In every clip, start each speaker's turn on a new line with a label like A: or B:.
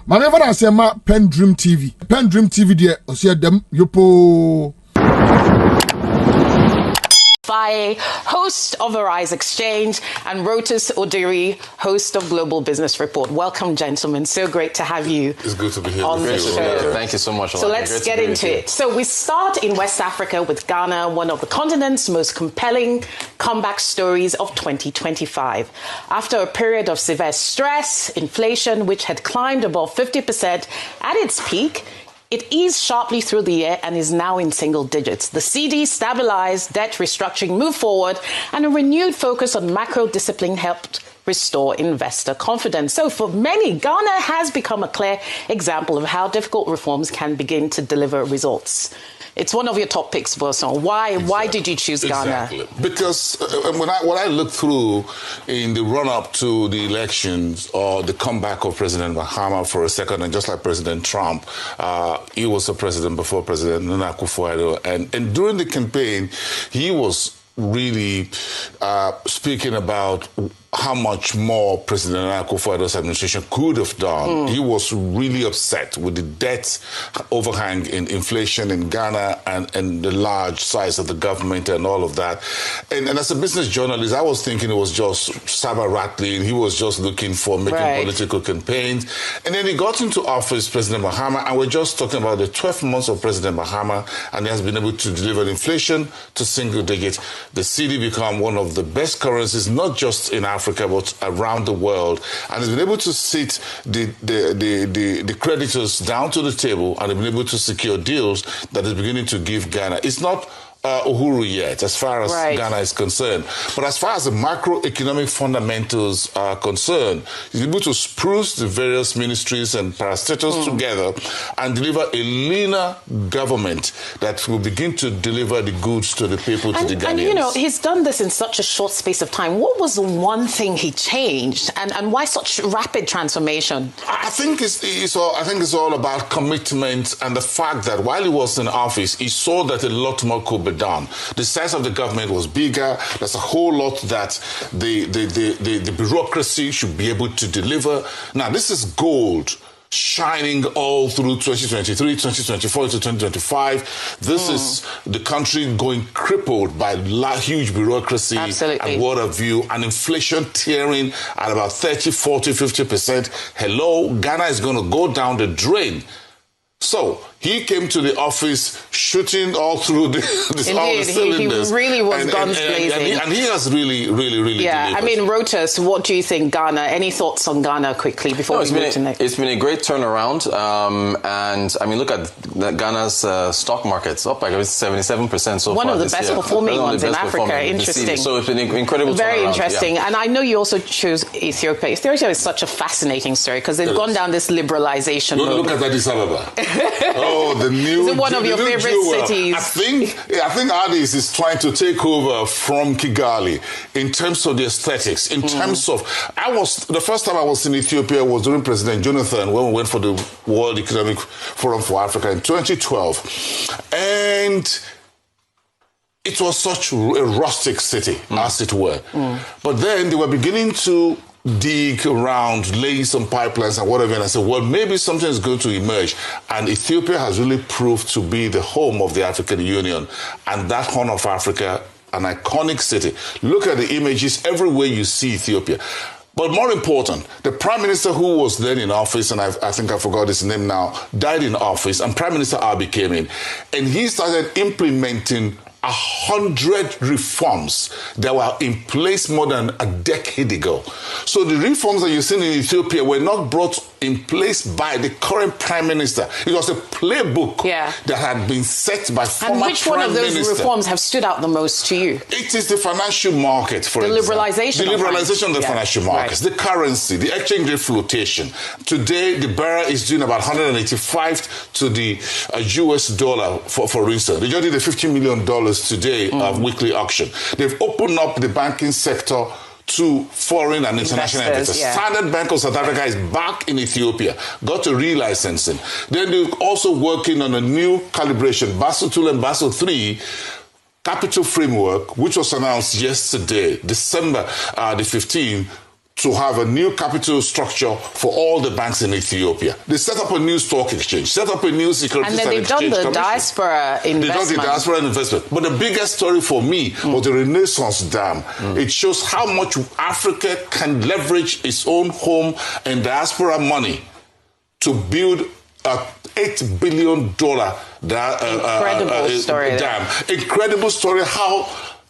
A: Manever I say ma PENDREAM TV. PENDREAM TV there, I see them yopo.
B: Faye, host of Arise Exchange, and Rotus Odiri, host of Global Business Report. Welcome, gentlemen. So great to have you.
C: It's good to be here
B: on the show.
D: Thank you so much.
B: So let's get into it. So we start in West Africa with Ghana, one of the continent's most compelling comeback stories of 2025. After a period of severe stress, inflation, which had climbed above 50% at its peak, it eased sharply through the year and is now in single digits. The CD stabilized, debt restructuring moved forward, and a renewed focus on macro discipline helped restore investor confidence. So for many, Ghana has become a clear example of how difficult reforms can begin to deliver results. It's one of your top picks, Boson. Why did you choose Ghana?
C: Exactly. Because when I look through in the run-up to the elections or the comeback of President Mahama for a second, and just like President Trump, he was a president before President Nana Akufo-Addo, and during the campaign, he was really speaking about how much more President Nana Akufo-Addo's administration could have done. He was really upset with the debt overhang in inflation in Ghana and the large size of the government and all of that. And as a business journalist, I was thinking it was just saber rattling. He was just looking for making political campaigns. And then he got into office, President Mahama, and we're just talking about the 12 months of President Mahama, and he has been able to deliver inflation to single digits. The CD become one of the best currencies, not just in Africa, but around the world, and has been able to sit the creditors down to the table and have been able to secure deals that is beginning to give Ghana. It's not Uhuru yet, as far as Ghana is concerned. But as far as the macroeconomic fundamentals are concerned, he's able to spruce the various ministries and parastatals together and deliver a leaner government that will begin to deliver the goods to the people, to the Ghanaians. And,
B: you know, he's done this in such a short space of time. What was the one thing he changed, and why such rapid transformation?
C: I think it's all about commitment and the fact that while he was in office, he saw that a lot more could be done. The size of the government was bigger. There's a whole lot that the bureaucracy should be able to deliver. Now, this is gold shining all through 2023, 2024 to 2025. This is the country going crippled by huge bureaucracy and what have you, and inflation tearing at about 30, 40, 50%. Hello, Ghana is going to go down the drain. So he came to the office shooting all through all the cylinders.
B: He really was guns blazing.
C: And he has really delivered.
B: I mean, Rotus, what do you think, Ghana? Any thoughts on Ghana quickly before we move to next?
D: It's been a great turnaround. And, I mean, look at Ghana's stock market's up like 77% so far.
B: One of the best performing ones in Africa. Interesting.
D: So it's been an incredible turnaround.
B: Very interesting. Yeah. And I know you also chose Ethiopia. Ethiopia is such a fascinating story because they've gone down this liberalization mode.
C: Look at Addis Ababa. Oh, the new...
B: Is it one of your favorite cities?
C: I think Addis is trying to take over from Kigali in terms of the aesthetics, in terms of... The first time I was in Ethiopia was during President Jonathan when we went for the World Economic Forum for Africa in 2012. And it was such a rustic city, as it were. But then they were beginning to dig around, lay some pipelines and whatever, and I said, well, maybe something is going to emerge. And Ethiopia has really proved to be the home of the African Union, and that Horn of Africa, an iconic city. Look at the images everywhere you see Ethiopia. But more important, the Prime Minister who was then in office, and I think I forgot his name now, died in office, and Prime Minister Abiy came in, and he started implementing 100 reforms that were in place more than a decade ago. So the reforms that you've seen in Ethiopia were not brought in place by the current Prime Minister. It was a playbook that had been set by former Prime Minister.
B: And which one of those reforms have stood out the most to you?
C: It is the financial market, for example.
B: The liberalization
C: of the financial markets, the currency, the exchange rate flotation. Today, the barrel is doing about 185 to the US dollar, for instance. They just did a $50 million today of weekly auction. They've opened up the banking sector to foreign and international investors. Standard Bank of South Africa is back in Ethiopia, got a relicensing. Then they're also working on a new calibration, Basel II and Basel III capital framework, which was announced yesterday, December the 15th, to have a new capital structure for all the banks in Ethiopia. They set up a new stock exchange, set up a new securities
B: and then they've done the diaspora investment.
C: They've done the diaspora investment. But the biggest story for me was the Renaissance Dam. It shows how much Africa can leverage its own home and diaspora money to build a $8 billion dam. Incredible story how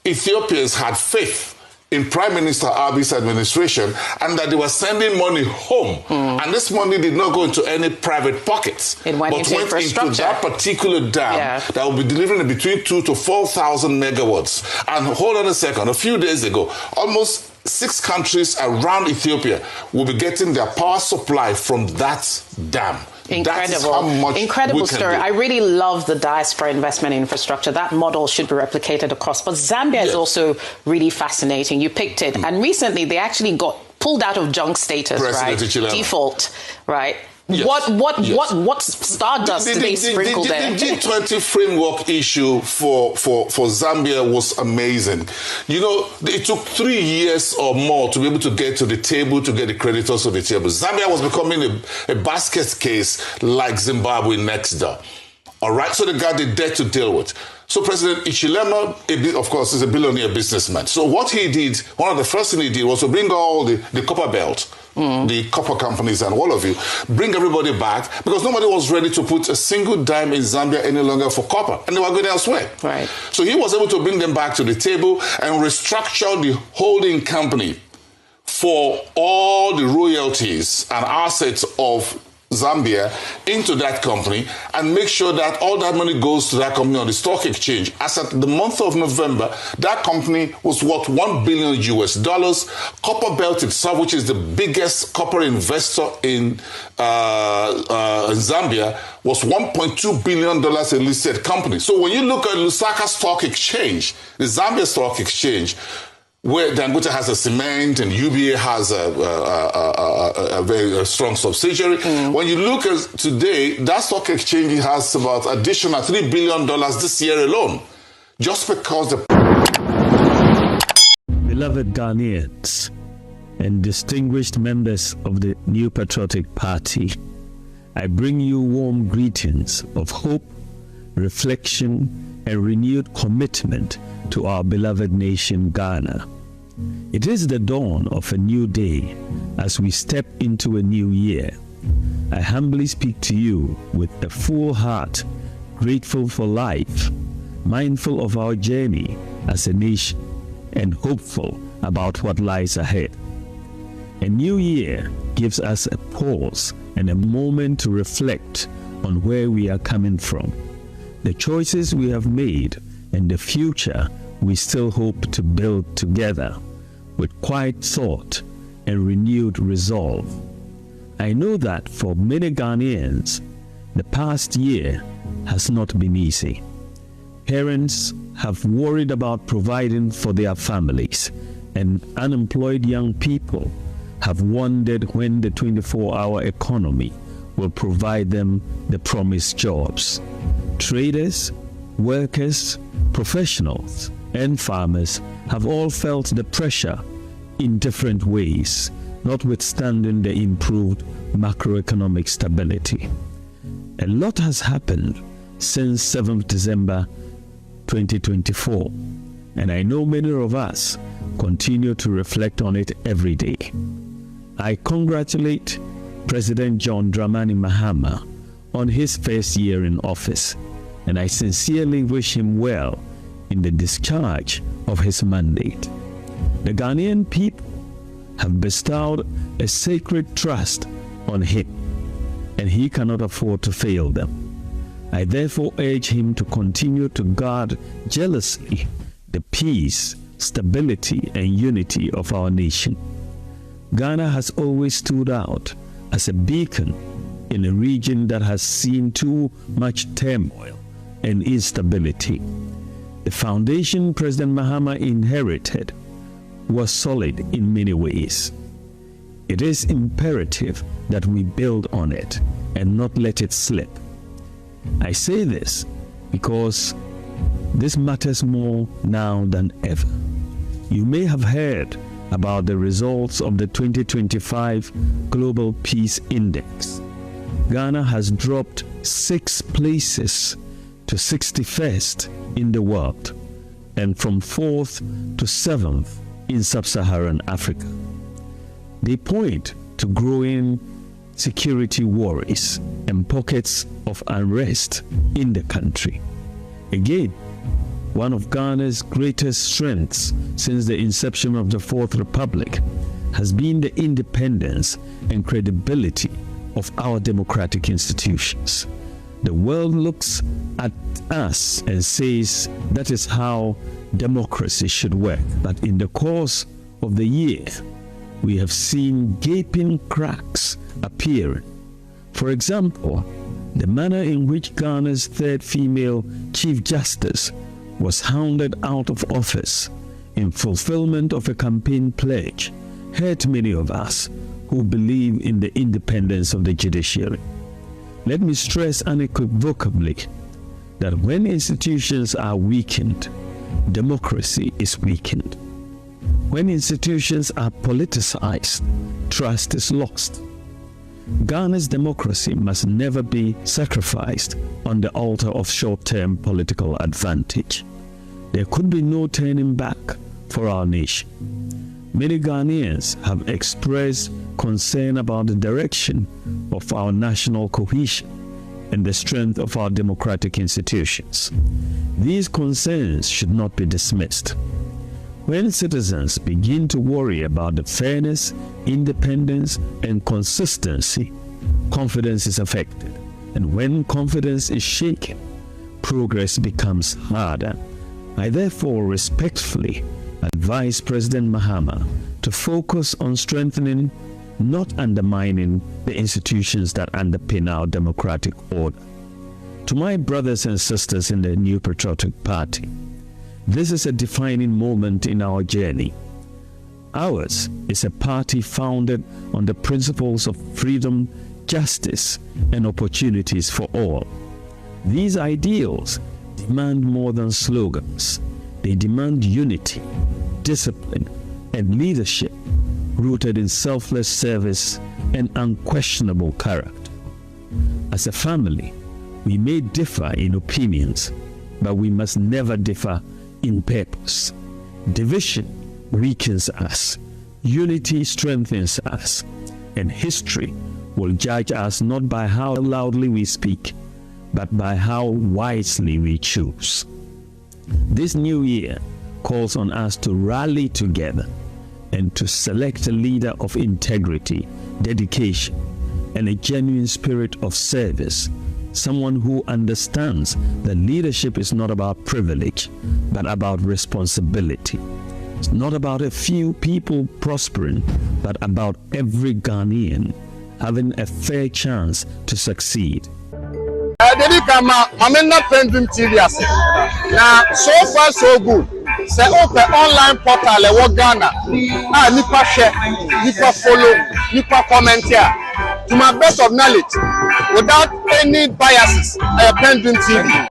C: Ethiopians had faith in Prime Minister Abiy's administration, and that they were sending money home. And this money did not go into any private pockets.
B: It went into
C: that particular dam that will be delivering between 2,000 to 4,000 megawatts. And hold on a second, a few days ago, almost 6 countries around Ethiopia will be getting their power supply from that dam.
B: Incredible story. I really love the diaspora investment infrastructure. That model should be replicated across. But Zambia is also really fascinating. You picked it. And recently they actually got pulled out of junk status, right? Default, right?
C: Yes.
B: What stardust did they sprinkle there?
C: The G20 framework issue for Zambia was amazing. You know, it took 3 years or more to be able to get to the table, to get the creditors to the table. Zambia was becoming a basket case like Zimbabwe next door. All right, so they got the debt to deal with. So President Ichilema, of course, is a billionaire businessman. So what he did, one of the first things he did was to bring all the copper belt, the copper companies and all of you, bring everybody back, because nobody was ready to put a single dime in Zambia any longer for copper, and they were going elsewhere.
B: Right.
C: So he was able to bring them back to the table and restructure the holding company for all the royalties and assets of Zambia into that company, and make sure that all that money goes to that company on the stock exchange. As at the month of November, that company was worth $1 billion US. Copperbelt itself, which is the biggest copper investor in Zambia, was $1.2 billion a listed company. So when you look at Lusaka Stock Exchange, the Zambia Stock Exchange, where Dangote has a cement and UBA has a very strong subsidiary. When you look at today, that stock exchange has about additional $3 billion this year alone, just because the...
E: Beloved Ghanaians and distinguished members of the New Patriotic Party, I bring you warm greetings of hope, reflection, and renewed commitment to our beloved nation, Ghana. It is the dawn of a new day as we step into a new year. I humbly speak to you with a full heart, grateful for life, mindful of our journey as a nation, and hopeful about what lies ahead. A new year gives us a pause and a moment to reflect on where we are coming from, the choices we have made, and the future we still hope to build together with quiet thought and renewed resolve. I know that for many Ghanaians, the past year has not been easy. Parents have worried about providing for their families, and unemployed young people have wondered when the 24-hour economy will provide them the promised jobs. Traders, workers, professionals, and farmers have all felt the pressure in different ways, notwithstanding the improved macroeconomic stability. A lot has happened since 7th December 2024, and I know many of us continue to reflect on it every day. I congratulate President John Dramani Mahama on his first year in office, and I sincerely wish him well in the discharge of his mandate. The Ghanaian people have bestowed a sacred trust on him, and he cannot afford to fail them. I therefore urge him to continue to guard jealously the peace, stability, and unity of our nation. Ghana has always stood out as a beacon in a region that has seen too much turmoil and instability. The foundation President Mahama inherited was solid in many ways. It is imperative that we build on it and not let it slip. I say this because this matters more now than ever. You may have heard about the results of the 2025 Global Peace Index. Ghana has dropped 6 places to 61st in the world and from 4th to 7th in sub-Saharan Africa. They point to growing security worries and pockets of unrest in the country. Again, one of Ghana's greatest strengths since the inception of the Fourth Republic has been the independence and credibility of our democratic institutions. The world looks at us and says that is how democracy should work. But in the course of the year, we have seen gaping cracks appearing. For example, the manner in which Ghana's 3rd female Chief Justice was hounded out of office in fulfillment of a campaign pledge hurt many of us who believe in the independence of the judiciary. Let me stress unequivocally that when institutions are weakened, democracy is weakened. When institutions are politicized, trust is lost. Ghana's democracy must never be sacrificed on the altar of short-term political advantage. There could be no turning back for our nation. Many Ghanaians have expressed concern about the direction of our national cohesion and the strength of our democratic institutions. These concerns should not be dismissed. When citizens begin to worry about the fairness, independence, and consistency, confidence is affected. And when confidence is shaken, progress becomes harder. I therefore respectfully advise President Mahama to focus on strengthening, not undermining, the institutions that underpin our democratic order. To my brothers and sisters in the New Patriotic Party, this is a defining moment in our journey. Ours is a party founded on the principles of freedom, justice, and opportunities for all. These ideals demand more than slogans. They demand unity, discipline, and leadership rooted in selfless service and unquestionable character. As a family, we may differ in opinions, but we must never differ in purpose. Division weakens us, unity strengthens us, and history will judge us not by how loudly we speak, but by how wisely we choose. This new year calls on us to rally together and to select a leader of integrity, dedication, and a genuine spirit of service, someone who understands that leadership is not about privilege, but about responsibility. It's not about a few people prospering, but about every Ghanaian having a fair chance to succeed.
F: PENDREAM TV now, so far so good. Say open online portal e Ghana. Nipa share, nipa follow, nipa comment here. To my best of knowledge, without any biases, PENDREAM TV.